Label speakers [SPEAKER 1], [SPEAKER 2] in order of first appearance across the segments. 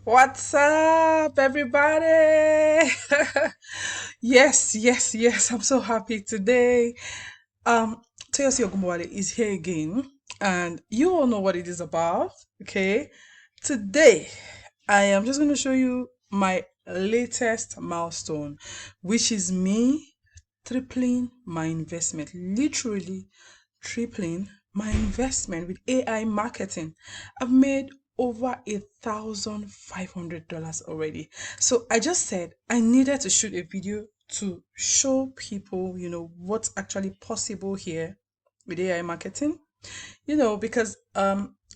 [SPEAKER 1] What's up, everybody? Yes. I'm so happy today. Teosi Ogumwale is here again, and you all know what it is about. Okay, today I am just going to show you my latest milestone, which is me tripling my investment, literally tripling my investment with AI marketing. I've made over $1,500 already. So I just said I needed to shoot a video to show people, what's actually possible here with AI marketing. Because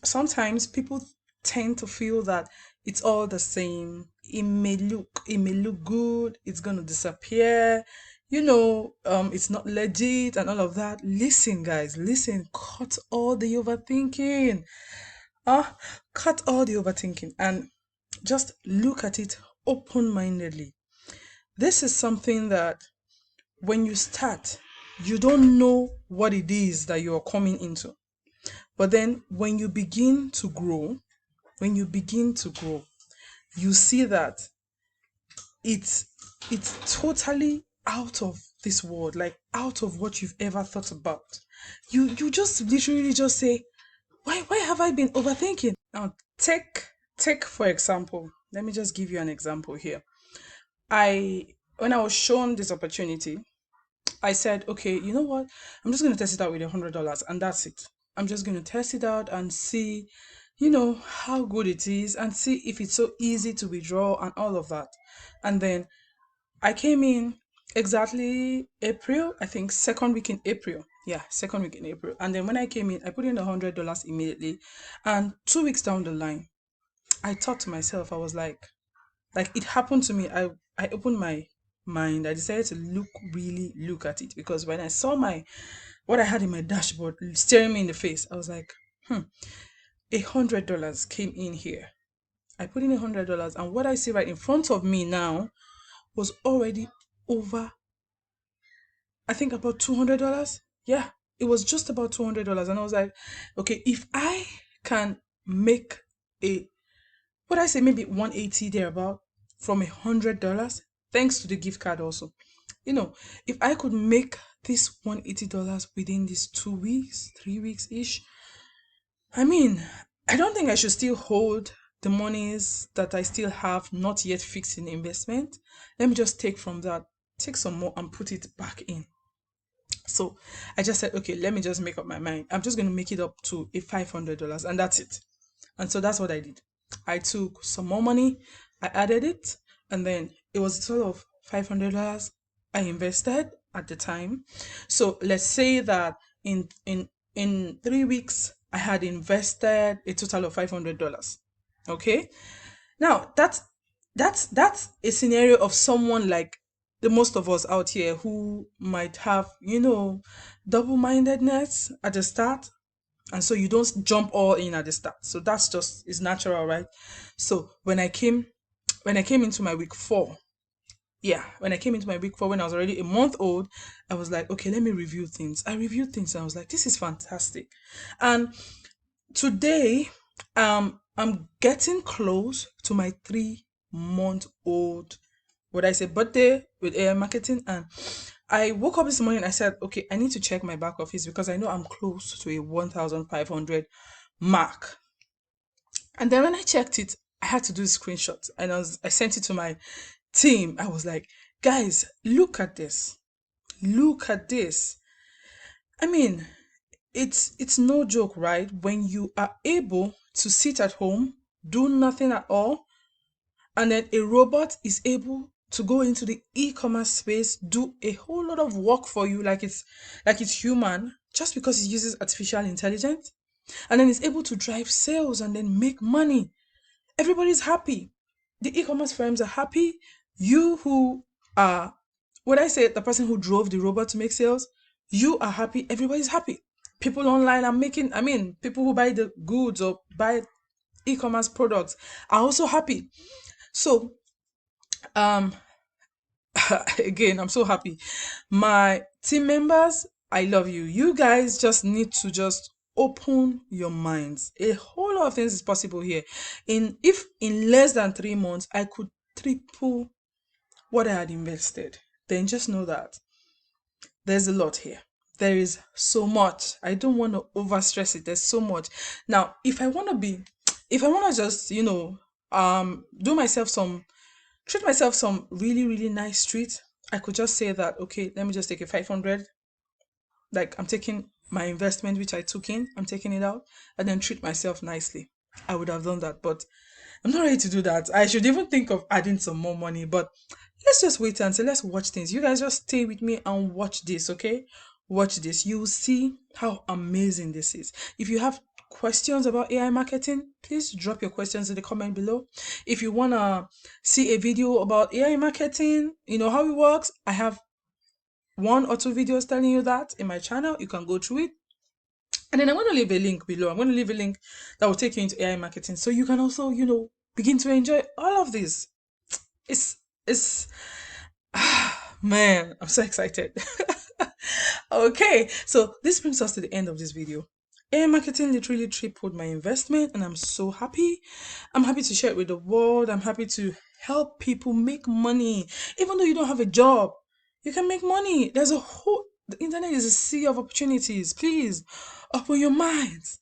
[SPEAKER 1] sometimes people tend to feel that it's all the same. It may look good, it's gonna disappear, it's not legit and all of that. Listen, guys, listen, cut all the overthinking. Ah, cut all the overthinking and just look at it open-mindedly. This is something that when you start, you don't know what it is that you're coming into. But then when you begin to grow, you see that it's it's totally out of this world, like out of what you've ever thought about. You just literally just say, why have I been overthinking? Now take for example, let me just give you an example here. I When I was shown this opportunity, I said, okay, you know what? I'm just going to test it out with $100 and that's it. I'm just going to test it out and see, how good it is and see if it's so easy to withdraw and all of that. And then I came in exactly April, I think second week in April. Yeah, second week in April. And then when I came in, I put in $100 immediately. And 2 weeks down the line, I thought to myself, I was like it happened to me. I opened my mind. I decided to really look at it because when I saw my what I had in my dashboard staring me in the face, I was like, $100 came in here. I put in $100, and what I see right in front of me now was already over, I think about $200. Yeah, it was just about $200, and I was like, okay, if I can make a what I say, maybe 180 thereabout from $100, thanks to the gift card also. If I could make this $180 within these 2 weeks, 3 weeks ish, I mean, I don't think I should still hold the monies that I still have not yet fixed in investment. Let me just take from that, take some more and put it back in. So I just said, okay, let me just make up my mind. I'm just going to make it up to a $500 and that's it. And so that's what I did. I took some more money, I added it, and then it was a total of $500 I invested at the time. So let's say that in 3 weeks I had invested a total of $500. Okay. Now that's a scenario of someone like the most of us out here who might have, double-mindedness at the start, and so you don't jump all in at the start. So that's just is natural, right? So when I came into my week 4, yeah, when I came into my week 4, when I was already a month old, I was like, okay, let me review things. I reviewed things and I was like, this is fantastic. And today, I'm getting close to my 3-month old, what I say, birthday with AI marketing. And I woke up this morning, I said, okay, I need to check my back office because I know I'm close to a 1,500 mark. And then when I checked it, I had to do a screenshot and I sent it to my team. I was like, guys, look at this. Look at this. I mean, it's no joke, right? When you are able to sit at home, do nothing at all, and then a robot is able to go into the e-commerce space, do a whole lot of work for you, like it's human, just because it uses artificial intelligence, and then it's able to drive sales and then make money. Everybody's happy. The e-commerce firms are happy. You who are, what I say, the person who drove the robot to make sales, you are happy. Everybody's happy. People online are making, I mean, people who buy the goods or buy e-commerce products are also happy. So, um, again, I'm so happy. My team members, I love you. You guys just need to just open your minds. A whole lot of things is possible here. If in less than 3 months I could triple what I had invested, then just know that there's a lot here. There is so much. I don't want to overstress it. There's so much. Now, if I want to just, do myself some, treat myself some really, really nice treat, I could just say that, okay, let me just take a 500. Like, I'm taking my investment, which I took in, I'm taking it out, and then treat myself nicely. I would have done that, but I'm not ready to do that. I should even think of adding some more money, but let's just wait and say, let's watch things. You guys just stay with me and watch this, okay? Watch this. You will see how amazing this is. If you have questions about AI marketing, please drop your questions in the comment below. If you want to see a video about AI marketing, how it works, I have 1 or 2 videos telling you that in my channel. You can go through it. And then I'm going to leave a link below. I'm going to leave a link that will take you into AI marketing. So you can also, begin to enjoy all of this. It's man, I'm so excited. Okay, so this brings us to the end of this video. AI marketing literally tripled my investment, and I'm so happy. I'm happy to share it with the world. I'm happy to help people make money. Even though you don't have a job, you can make money. The internet is a sea of opportunities. Please open your minds.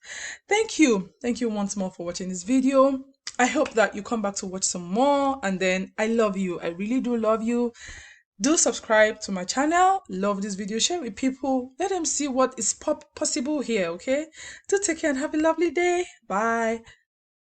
[SPEAKER 1] Thank you. Thank you once more for watching this video. I hope that you come back to watch some more, and then I love you. I really do love you. Do subscribe to my channel. Love this video. Share with people. Let them see what is possible here, okay? Do take care and have a lovely day. Bye.